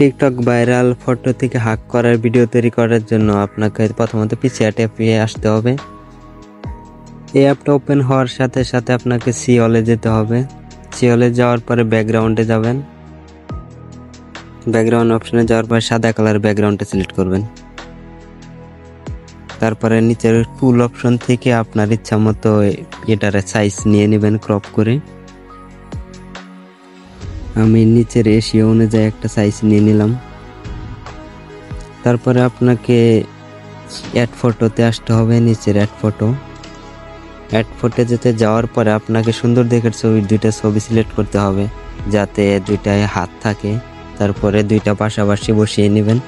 TikTok viral photo থেকে হাক করার ভিডিও তৈরি করার জন্য আপনাকে প্রথমত পিক্সআর্ট অ্যাপে আসতে হবে। এই অ্যাপটা ওপেন হওয়ার সাথে সাথে আপনাকে সিওলে যেতে হবে। সিওলে যাওয়ার পরে ব্যাকগ্রাউন্ডে যাবেন। ব্যাকগ্রাউন্ড অপশনে যাওয়ার পরে সাদা কালার ব্যাকগ্রাউন্ডটা সিলেক্ট করবেন। তারপরে নিচের টুল অপশন থেকে আপনার ইচ্ছা মতো এটার সাইজ নিয়ে নেবেন ক্রপ করে। আমি নিচের এশিয়া অনুযায়ী একটা সাইজ নিয়ে নিলাম। তারপরে আপনাকে অ্যাড ফটোতে আসতে হবে। নিচের অ্যাড ফটো যেতে যাওয়ার পরে আপনাকে সুন্দর দেখে দুইটা ছবি সিলেক্ট করতে হবে, যাতে দুইটায় হাত থাকে। তারপরে দুইটা পাশাপাশি বসিয়ে নেবেন।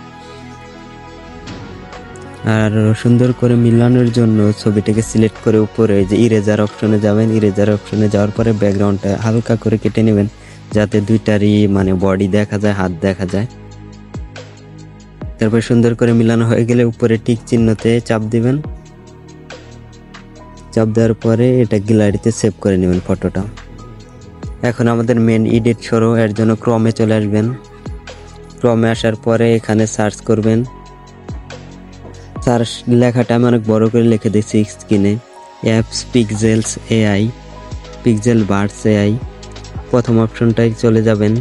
আর সুন্দর করে মিলানোর জন্য ছবিটাকে সিলেক্ট করে উপরে যে ইরেজার অপশনে যাবেন। ইরেজার অপশনে যাওয়ার পরে ব্যাকগ্রাউন্ডটা হালকা করে কেটে নেবেন, যাতে দুইটারই বডি দেখা যায়, হাত দেখা যায়। তারপর সুন্দর করে মিলানো হয়ে গেলে উপরে টিক চিহ্নতে চাপ দিবেন। চাপ দেওয়ার পরে এটা গ্যালারিতে সেভ করে নেবেন ফটোটা। এখন আমাদের মেন এডিট শুরু। এর জন্য ক্রমে চলে আসবেন। ক্রমে আসার পরে এখানে সার্চ করবেন। সার্চ লেখাটা আমি অনেক বড় করে লিখে দিচ্ছি স্ক্রিনে। Apps pixels AI, pixel birds AI. প্রথম অপশনটাই চলে যাবেন।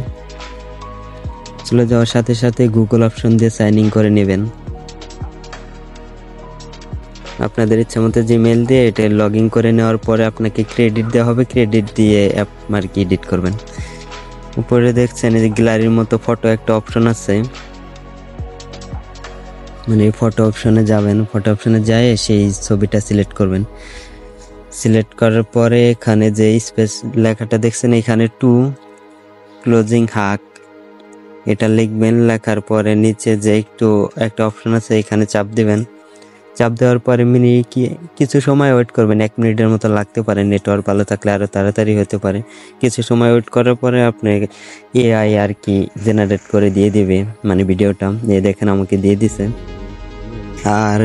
চলে যাওয়ার সাথে সাথে গুগল অপশন দিয়ে সাইন ইন করে নেবেন। আপনাদের ইচ্ছা মতো জিমেল দিয়ে এটা লগ ইন করে নেওয়ার পরে আপনাকে ক্রেডিট দেওয়া হবে। ক্রেডিট দিয়ে অ্যাপ এডিট করবেন। উপরে দেখছেন এই গ্যালারির মতো ফটো একটা অপশন আছে, ফটো অপশনে যাবেন। ফটো অপশনে যায় সেই ছবিটা সিলেক্ট করবেন। সিলেক্ট করার পরে এখানে যে স্পেস লেখাটা দেখছেন, এখানে টু ক্লোজিং হাক এটা লিখবেন। লেখার পরে নিচে যে একটা অপশন আছে এখানে চাপ দিবেন। চাপ দেওয়ার পরে কিছু সময় ওয়েট করবেন। 1 মিনিটের মতো লাগতে পারে। নেটওয়ার্ক ভালো থাকলে আরো তাড়াতাড়ি হতে পারে। কিছু সময় ওয়েট করার পরে আপনি এআই জেনারেট করে দিয়ে দিবে ভিডিওটা। এই দেখেন আমাকে দিয়ে দিছে। আর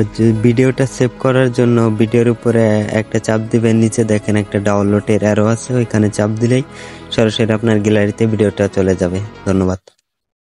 ভিডিওটা সেভ করার জন্য ভিডিওর উপরে একটা চাপ দিবেন। নিচে দেখেন একটা ডাউনলোডের অ্যারো আছে, ওইখানে চাপ দিলেই সরাসরি আপনার গ্যালারিতে ভিডিওটা চলে যাবে। ধন্যবাদ।